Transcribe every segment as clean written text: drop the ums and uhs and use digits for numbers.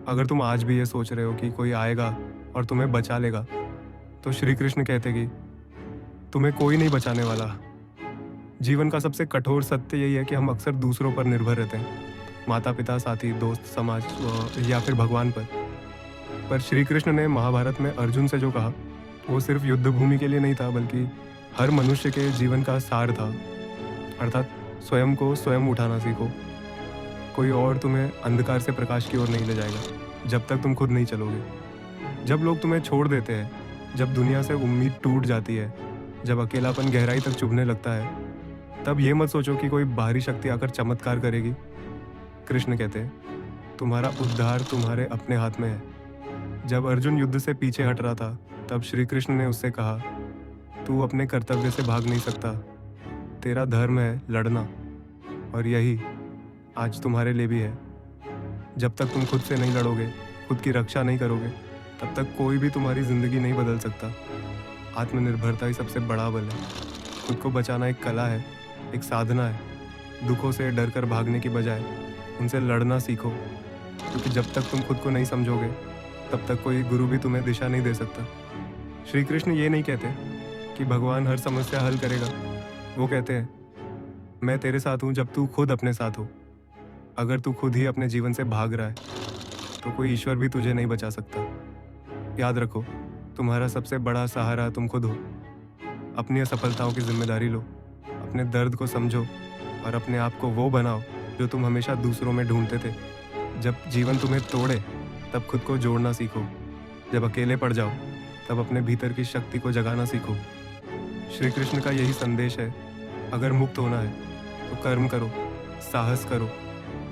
अगर तुम आज भी ये सोच रहे हो कि कोई आएगा और तुम्हें बचा लेगा, तो श्री कृष्ण कहते कि तुम्हें कोई नहीं बचाने वाला। जीवन का सबसे कठोर सत्य यही है कि हम अक्सर दूसरों पर निर्भर रहते हैं, माता पिता, साथी, दोस्त, समाज या फिर भगवान पर श्री कृष्ण ने महाभारत में अर्जुन से जो कहा, वो सिर्फ युद्ध भूमि के लिए नहीं था, बल्कि हर मनुष्य के जीवन का सार था। अर्थात स्वयं को स्वयं उठाना सीखो। कोई और तुम्हें अंधकार से प्रकाश की ओर नहीं ले जाएगा जब तक तुम खुद नहीं चलोगे। जब लोग तुम्हें छोड़ देते हैं, जब दुनिया से उम्मीद टूट जाती है, जब अकेलापन गहराई तक चुभने लगता है, तब ये मत सोचो कि कोई बाहरी शक्ति आकर चमत्कार करेगी। कृष्ण कहते हैं तुम्हारा उद्धार तुम्हारे अपने हाथ में है। जब अर्जुन युद्ध से पीछे हट रहा था, तब श्री कृष्ण ने उससे कहा, तू अपने कर्तव्य से भाग नहीं सकता, तेरा धर्म है लड़ना, और यही आज तुम्हारे लिए भी है। जब तक तुम खुद से नहीं लड़ोगे, खुद की रक्षा नहीं करोगे, तब तक कोई भी तुम्हारी जिंदगी नहीं बदल सकता। आत्मनिर्भरता ही सबसे बड़ा बल है। खुद को बचाना एक कला है, एक साधना है। दुखों से डर कर भागने की बजाय उनसे लड़ना सीखो, क्योंकि जब तक तुम खुद को नहीं समझोगे, तब तक कोई गुरु भी तुम्हें दिशा नहीं दे सकता। श्री कृष्ण ये नहीं कहते कि भगवान हर समस्या हल करेगा। वो कहते हैं मैं तेरे साथ हूँ जब तू खुद अपने साथ हो। अगर तू खुद ही अपने जीवन से भाग रहा है, तो कोई ईश्वर भी तुझे नहीं बचा सकता। याद रखो, तुम्हारा सबसे बड़ा सहारा तुम खुद हो। अपनी असफलताओं की जिम्मेदारी लो, अपने दर्द को समझो और अपने आप को वो बनाओ जो तुम हमेशा दूसरों में ढूंढते थे। जब जीवन तुम्हें तोड़े, तब खुद को जोड़ना सीखो। जब अकेले पड़ जाओ, तब अपने भीतर की शक्ति को जगाना सीखो। श्री कृष्ण का यही संदेश है, अगर मुक्त होना है तो कर्म करो, साहस करो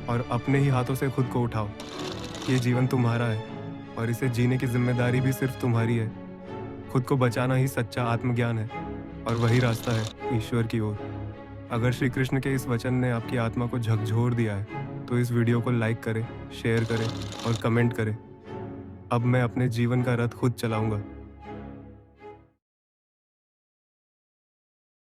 और अपने ही हाथों से खुद को उठाओ। ये जीवन तुम्हारा है और इसे जीने की जिम्मेदारी भी सिर्फ तुम्हारी है। खुद को बचाना ही सच्चा आत्मज्ञान है और वही रास्ता है ईश्वर की ओर। अगर श्री कृष्ण के इस वचन ने आपकी आत्मा को झकझोर दिया है, तो इस वीडियो को लाइक करें, शेयर करें और कमेंट करें। अब मैं अपने जीवन का रथ खुद चलाऊंगा।